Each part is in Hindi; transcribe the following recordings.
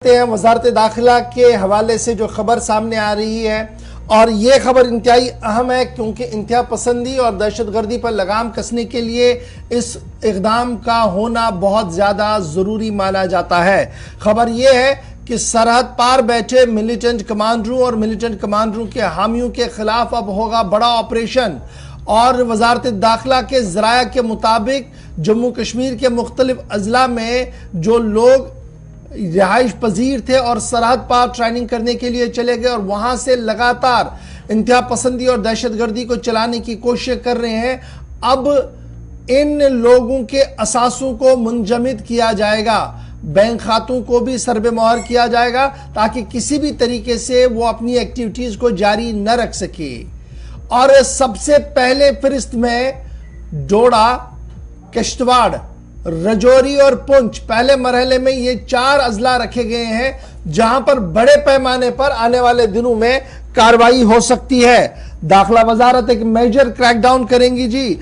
हैं वजारत दाखिला के हवाले से जो खबर सामने आ रही है, और ये खबर इंतहाई अहम है क्योंकि इंतहा पसंदी और दहशतगर्दी पर लगाम कसने के लिए इस इक़दाम का होना बहुत ज़्यादा ज़रूरी माना जाता है। खबर ये है कि सरहद पार बैठे मिलिटेंट कमांडरों और मिलिटेंट कमांडरों के हामियों के खिलाफ अब होगा बड़ा ऑपरेशन। और वजारत दाखिला के ज़राया के मुताबिक जम्मू कश्मीर के मुख्तलिफ अजला में जो लोग रिहाइश पजीर थे और सरहद पार ट्रेनिंग करने के लिए चले गए और वहां से लगातार इंतहा पसंदी और दहशतगर्दी को चलाने की कोशिश कर रहे हैं, अब इन लोगों के असासों को मुंजमद किया जाएगा, बैंक खातों को भी सरबे मोहर किया जाएगा ताकि किसी भी तरीके से वो अपनी एक्टिविटीज को जारी न रख सके। और सबसे पहले फहरिस्त में डोडा, किश्तवाड़, रजौरी और पुंछ पहले मरहले में ये 4 अजला रखे गए हैं जहां पर बड़े पैमाने पर आने वाले दिनों में कार्रवाई हो सकती है। दाखिला वजारत एक मेजर क्रैकडाउन करेंगी जी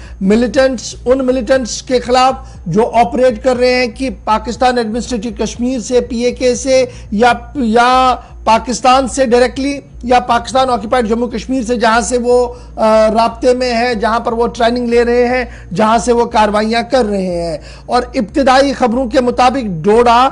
उन मिलिटेंट्स के खिलाफ जो ऑपरेट कर रहे हैं कि पाकिस्तान एडमिनिस्ट्रेटिव कश्मीर से, PAK से या पाकिस्तान से डायरेक्टली या पाकिस्तान ऑक्यूपाइड जम्मू कश्मीर से, जहां से वो राब्ते में है, जहां पर वो ट्रेनिंग ले रहे हैं, जहां से वो कार्रवाइयां कर रहे हैं। और इब्तिदाई खबरों के मुताबिक डोडा,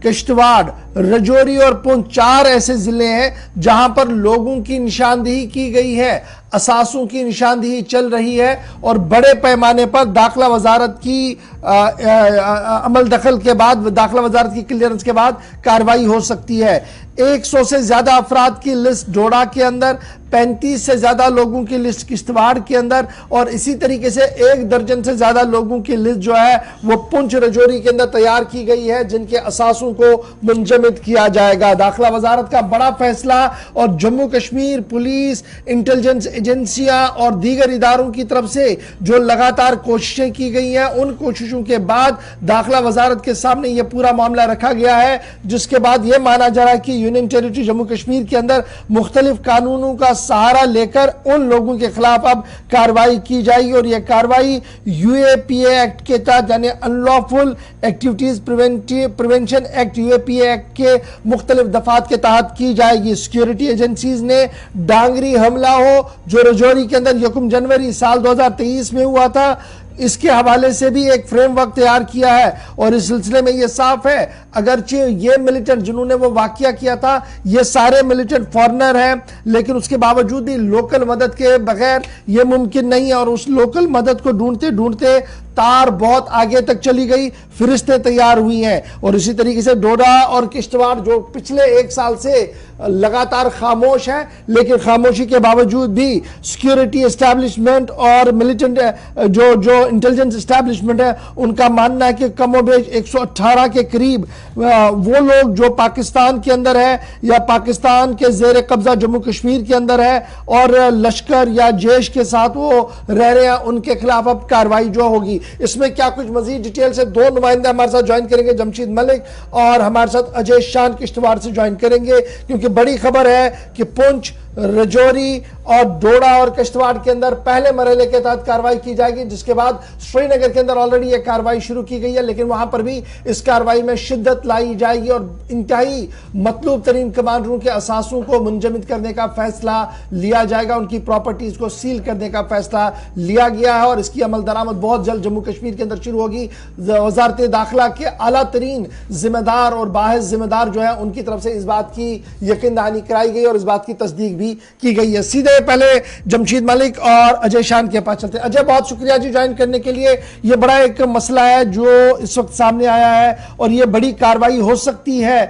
किश्तवाड़, रजौरी और पुंछ 4 ऐसे जिले हैं जहां पर लोगों की निशानदेही की गई है, असासों की निशानदेही चल रही है और बड़े पैमाने पर दाखिला वजारत की अमल दखल के बाद, दाखिला वजारत की क्लियरेंस के बाद कार्रवाई हो सकती है। 100 से ज्यादा अफराद की लिस्ट डोडा के अंदर, 35 से ज्यादा लोगों की लिस्ट किश्तवाड़ के अंदर और इसी तरीके से 1 दर्जन से ज्यादा लोगों की लिस्ट जो है वो पुंछ, रजौरी के अंदर तैयार की गई है जिनके असासों को मुंजमद किया जाएगा। दाखिला वजारत का बड़ा फैसला और जम्मू कश्मीर पुलिस, इंटेलिजेंस एजेंसियां और दीगर इदारों की तरफ से जो लगातार कोशिशें की गई हैं, उन कोशिशों के बाद दाखिला वजारत के सामने यह पूरा मामला रखा गया है, जिसके बाद यह माना जा रहा है कि यूनियन टेरिटरी जम्मू कश्मीर के अंदर मुख्तलिफ कानूनों का सहारा लेकर उन लोगों के खिलाफ अब कार्रवाई की जाएगी। और यह कार्रवाई UAPA एक्ट के तहत यानी unlawful activities prevention act UAPA act के मुख्तलिफ दफात के तहत की जाएगी। सिक्योरिटी एजेंसीज ने डांगरी हमला हो जो रजौरी के अंदर 1 जनवरी साल 2023 में हुआ था, इसके हवाले से भी एक फ्रेमवर्क तैयार किया है। और इस सिलसिले में यह साफ है, अगरचे ये मिलिटेंट जिन्होंने वो वाकया किया था ये सारे मिलिटेंट फॉरेनर हैं, लेकिन उसके बावजूद भी लोकल मदद के बगैर ये मुमकिन नहीं है। और उस लोकल मदद को ढूंढते ढूंढते तार बहुत आगे तक चली गई, फिरिस्तें तैयार हुई हैं। और इसी तरीके से डोडा और किश्तवाड़ जो पिछले 1 साल से लगातार खामोश है, लेकिन खामोशी के बावजूद भी सिक्योरिटी एस्टैब्लिशमेंट और मिलिटेंट जो इंटेलिजेंस एस्टैब्लिशमेंट है उनका मानना है कि कमोबेश 118 के करीब वो लोग जो पाकिस्तान के अंदर है या पाकिस्तान के जेर कब्जा जम्मू कश्मीर के अंदर है और लश्कर या जैश के साथ वो रह रहे हैं, उनके खिलाफ अब कार्रवाई जो होगी। इसमें क्या कुछ मजीद डिटेल से 2 नुमाइंदे हमारे साथ ज्वाइन करेंगे, जमशीद मलिक और हमारे साथ अजय शान किश्तवाड़ से ज्वाइन करेंगे, क्योंकि बड़ी खबर है कि पुंछ, रजौरी और डोडा और किश्तवाड़ के अंदर पहले मरहले के तहत कार्रवाई की जाएगी, जिसके बाद श्रीनगर के अंदर ऑलरेडी यह कार्रवाई शुरू की गई है, लेकिन वहां पर भी इस कार्रवाई में शिद्दत लाई जाएगी और इंतहाई मतलूब तरीन कमांडरों के असासों को मुंजमद करने का फैसला लिया जाएगा, उनकी प्रॉपर्टीज को सील करने का फैसला लिया गया है। और इसकी अमल दरामद बहुत जल्द जम्मू कश्मीर के अंदर शुरू होगी। वजारत दाखिला के आला तरीन जिम्मेदार और बाहिस जिम्मेदार जो है उनकी तरफ से इस बात की यकीन दहानी कराई गई और इस बात की तस्दीक भी की गई है। सीधे पहले जमशीद मलिक और अजय शान के पास चलते हैं। अजय, बहुत शुक्रिया जी ज्वाइन करने के लिए। यह बड़ा एक मसला है जो इस वक्त सामने आया है और यह बड़ी कार्रवाई हो सकती है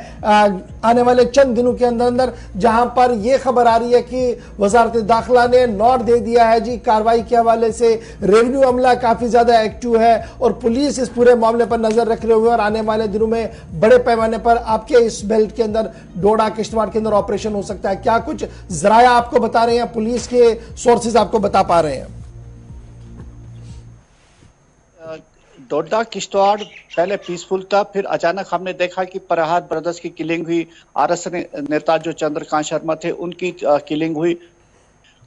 आने वाले चंद दिनों के अंदर अंदर, जहां पर यह खबर आ रही है कि वजारत दाखिला ने नोट दे दिया है जी कार्रवाई के हवाले से। रेवेन्यू अमला काफी ज्यादा एक्टिव है और पुलिस इस पूरे मामले पर नजर रख रहे हुए और आने वाले दिनों में बड़े पैमाने पर आपके इस बेल्ट के अंदर डोडा किश्तवाड़ के अंदर ऑपरेशन हो सकता है। क्या कुछ जराया आपको बता रहे हैं, पुलिस के सोर्सेज आपको बता पा रहे हैं? डोडा किश्तवाड़ पहले पीसफुल था, फिर अचानक हमने देखा कि फरहाद ब्रदर्स की किलिंग हुई, RSS नेता जो चंद्रकांत शर्मा थे उनकी किलिंग हुई।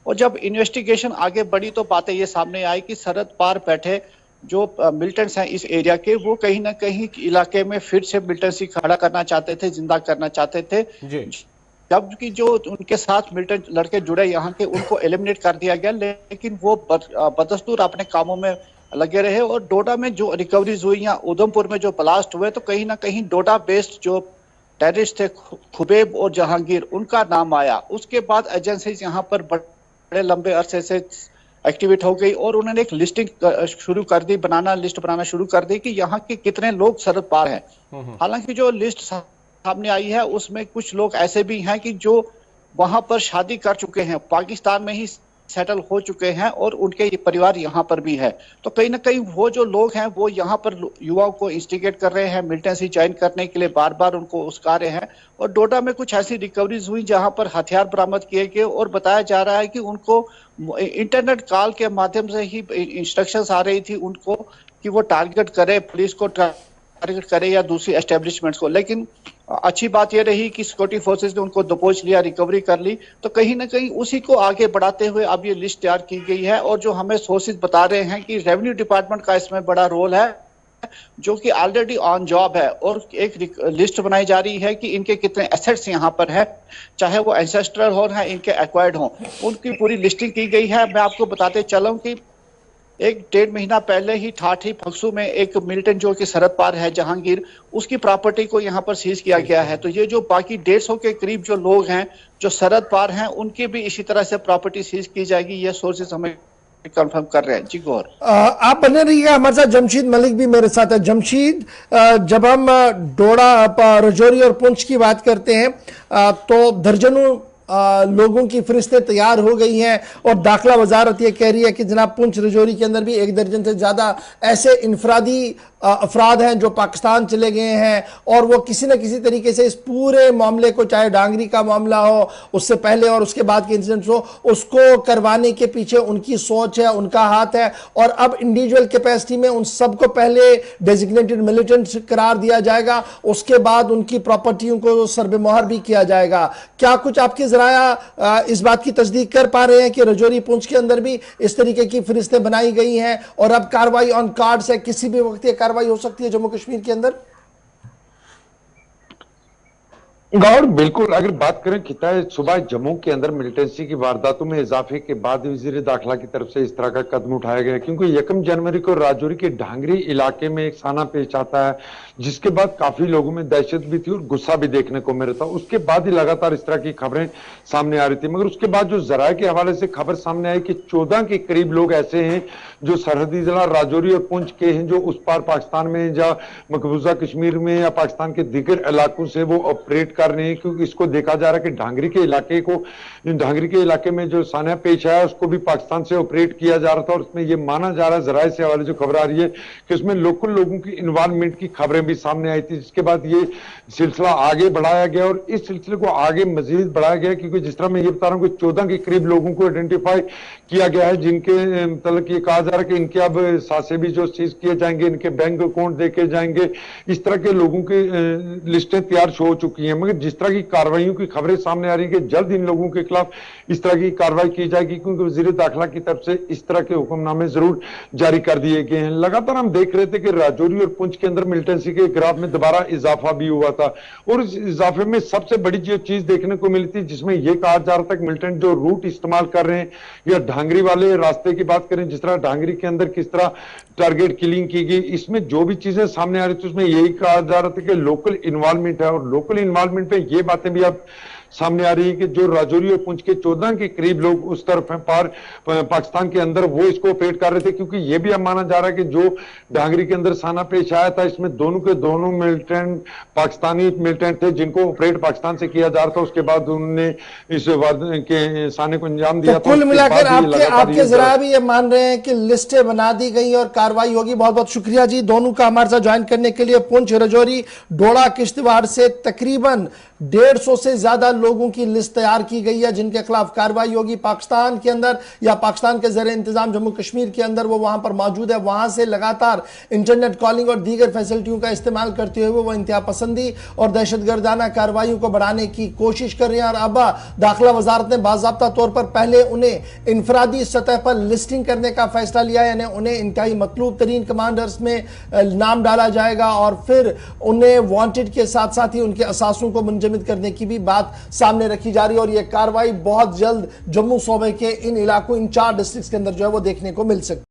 और जब इन्वेस्टिगेशन आगे बढ़ी तो बातें ये सामने आई कि सरहद पार बैठे जो मिलिटेंट्स हैं इस एरिया के, वो कहीं ना कहीं इलाके में फिर से मिलिटेंसी खड़ा करना चाहते थे, जिंदा करना चाहते थे। जबकि जो उनके साथ मिलिटेंट लड़के जुड़े यहाँ के, उनको एलिमिनेट कर दिया गया, लेकिन वो बदस्तूर अपने कामों में लगे रहे। और डोडा में जो रिकवरीज हुई या उधमपुर में जो ब्लास्ट हुए, तो कहीं ना कहीं डोडा बेस्ड जो टेररिस्ट थे खुबैब और जहांगीर, उनका नाम आया। उसके बाद एजेंसीज यहाँ पर बड़े लंबे अरसे से एक्टिवेट हो गई और उन्होंने एक लिस्टिंग शुरू कर दी, लिस्ट बनाना शुरू कर दी कि यहाँ के कितने लोग सरहद पार हैं। हालांकि जो लिस्ट सामने आई है उसमें कुछ लोग ऐसे भी हैं कि जो वहां पर शादी कर चुके हैं, पाकिस्तान में ही सेटल हो चुके हैं और उनके परिवार यहाँ पर भी है। तो कहीं ना कहीं वो जो लोग हैं वो यहाँ पर युवाओं को इंस्टिगेट कर रहे हैं, मिलिटेंसी ज्वाइन करने के लिए बार बार उनको उस्का रहे हैं। और डोडा में कुछ ऐसी रिकवरीज हुई जहां पर हथियार बरामद किए गए और बताया जा रहा है कि उनको इंटरनेट कॉल के माध्यम से ही इंस्ट्रक्शंस आ रही थी उनको कि वो टारगेट करे, पुलिस को टारगेट करे या दूसरी एस्टेब्लिशमेंट्स को। लेकिन अच्छी बात यह रही कि सिक्योरिटी फोर्सेस ने उनको दबोच लिया, रिकवरी कर ली। तो कहीं ना कहीं उसी को आगे बढ़ाते हुए अब ये लिस्ट तैयार की गई है। और जो हमें सोर्सेज बता रहे हैं कि रेवेन्यू डिपार्टमेंट का इसमें बड़ा रोल है, जो कि ऑलरेडी ऑन जॉब है और एक लिस्ट बनाई जा रही है कि इनके कितने एसेट्स यहाँ पर है, चाहे वो एंसेस्ट्रल हो या इनके एक्वायर्ड हो, उनकी पूरी लिस्टिंग की गई है। मैं आपको बताते चलूं कि 1-1.5 महीना पहले ही ठाठी फक्सू में एक मिलिटेंट जो कि सरहद पार है जहांगीर, उसकी प्रॉपर्टी को यहाँ पर सीज किया गया है। तो ये जो बाकी 150 के करीब जो लोग हैं जो सरहद पार हैं, उनकी भी इसी तरह से प्रॉपर्टी सीज की जाएगी। ये सोर्सेज हमें कंफर्म कर रहे हैं। जी गौर, आप बने रहिएगा हमारे साथ। जमशीद मलिक भी मेरे साथ है। जमशीद, जब हम डोडा, राजौरी और पुंछ की बात करते हैं तो दर्जनों लोगों की फरिश्तें तैयार हो गई हैं और दाखिला वजारत ये कह रही है कि जनाब पुंछ राजौरी के अंदर भी 1 दर्जन से ज्यादा ऐसे इनफरादी अफराद हैं जो पाकिस्तान चले गए हैं और वो किसी न किसी तरीके से इस पूरे मामले को, चाहे डांगरी का मामला हो, उससे पहले और उसके बाद के इंसिडेंट्स हो, उसको करवाने के पीछे उनकी सोच है, उनका हाथ है। और अब इंडिविजुअल कैपेसिटी में उन सबको पहले डेजिग्नेटेड मिलिटेंट्स करार दिया जाएगा, उसके बाद उनकी प्रॉपर्टियों को सरबेमोहर भी किया जाएगा। क्या कुछ आपके जराया इस बात की तस्दीक कर पा रहे हैं कि राजौरी पुंछ के अंदर भी इस तरीके की फरिश्तें बनाई गई हैं और अब कार्रवाई ऑन कार्ड्स है, किसी भी वक्त ये कार्रवाई हो सकती है जम्मू कश्मीर के अंदर? गौर, बिल्कुल। अगर बात करें खिताए सुबह जम्मू के अंदर मिलिटेंसी की वारदातों में इजाफे के बाद वजीर दाखिला की तरफ से इस तरह का कदम उठाया गया, क्योंकि 1 जनवरी को राजौरी के ढांगरी इलाके में एक साना पेश आता है, जिसके बाद काफी लोगों में दहशत भी थी और गुस्सा भी देखने को मिल रहा था। उसके बाद ही लगातार इस तरह की खबरें सामने आ रही थी। मगर उसके बाद जो जराये के हवाले से खबर सामने आई कि 14 के करीब लोग ऐसे हैं जो सरहदी जिला राजौरी और पुंछ के हैं, जो उस पार पाकिस्तान में या मकबूजा कश्मीर में या पाकिस्तान के दीगर इलाकों से वो ऑपरेट कर रहे हैं। क्योंकि इसको देखा जा रहा है कि ढांगरी के इलाके में जो साना पेश आया उसको भी पाकिस्तान से ऑपरेट किया जा रहा था। और उसमें यह माना जा रहा है, जराये से हवाले जो खबर आ रही है, कि उसमें लोकल लोगों की इन्वॉल्वमेंट की खबरें भी सामने आई थी, जिसके बाद ये सिलसिला आगे बढ़ाया गया। और इस सिलसिले को आगे मजीद बढ़ाया गया, क्योंकि जिस तरह मैं ये बता रहा हूँ कि 14 के करीब लोगों को आइडेंटिफाई किया गया है, जिनके मतलब ये कहा जा रहा है कि इनके अब सासे भी जो सीज किए जाएंगे, इनके बैंक अकाउंट देखे जाएंगे। इस तरह के लोगों की लिस्टें तैयार हो चुकी हैं। मगर जिस तरह की कार्रवाइयों की खबरें सामने आ रही है कि जल्द इन लोगों के खिलाफ इस तरह की कार्रवाई की जाएगी, क्योंकि वजीर दाखिला की तरफ से इस तरह के हुक्मनामे जरूर जारी कर दिए गए हैं। लगातार हम देख रहे थे कि राजौरी और पुंछ के अंदर मिलिटेंसी के ग्राफ में दोबारा इजाफा भी हुआ था। और इस इजाफे में सबसे बड़ी जो चीज देखने को मिली थी, जिसमें यह कहा जा रहा था कि मिलिटेंट जो रूट इस्तेमाल कर रहे हैं या ढांगरी वाले रास्ते की बात करें, जिस तरह ढांगरी के अंदर किस तरह टारगेट किलिंग की गई, इसमें जो भी चीजें सामने आ रही थी उसमें यही कहा जा रहा था कि लोकल इन्वॉल्वमेंट है। और लोकल इन्वॉल्वमेंट में ये बातें भी अब सामने आ रही है कि जो राजौरी और पुंछ के 14 के करीब लोग उस तरफ पार पाकिस्तान के अंदर वो इसको ऑपरेट कर रहे थे। क्योंकि ये भी अब माना जा रहा है कि जो ढांगरी के अंदर साना पेश आया था, इसमें दोनों के दोनों मिलिटेंट पाकिस्तानी मिलिटेंट थे, जिनको ऑपरेट पाकिस्तान से किया जा रहा था। उसके बाद उन्होंने इस के साने को अंजाम दिया। तो कुल मिलाकर आपके जरा भी ये मान रहे हैं कि लिस्टें बना दी गई और कार्रवाई होगी। बहुत बहुत शुक्रिया जी दोनों का हमारे साथ ज्वाइन करने के लिए। पुंछ, राजौरी, डोडा, किश्तवाड़ से तकरीबन 150 से ज्यादा लोगों की लिस्ट तैयार की गई है जिनके खिलाफ कार्रवाई होगी पाकिस्तान के अंदर या पाकिस्तान के ज़ेरे इंतजाम जम्मू कश्मीर के अंदर। वो वहां पर मौजूद है, वहां से लगातार इंटरनेट कॉलिंग और दीगर फैसिलिटियों का इस्तेमाल करते हुए वो इंतहा पसंदी और दहशतगर्दाना कार्रवाइयों को बढ़ाने की कोशिश कर रहे हैं। और अब दाखिला वजारत ने बाज़ाब्ता तौर पर पहले उन्हें इनफरादी सतह पर लिस्टिंग करने का फैसला लिया, यानी उन्हें इंतहाई मतलूब तरीन कमांडर्स में नाम डाला जाएगा और फिर उन्हें वांटेड के साथ साथ ही उनके असासों को मुंजमद करने की भी बात सामने रखी जा रही है। और यह कार्रवाई बहुत जल्द जम्मू सूबे के इन इलाकों, इन 4 डिस्ट्रिक्ट्स के अंदर जो है वो देखने को मिल सकती है।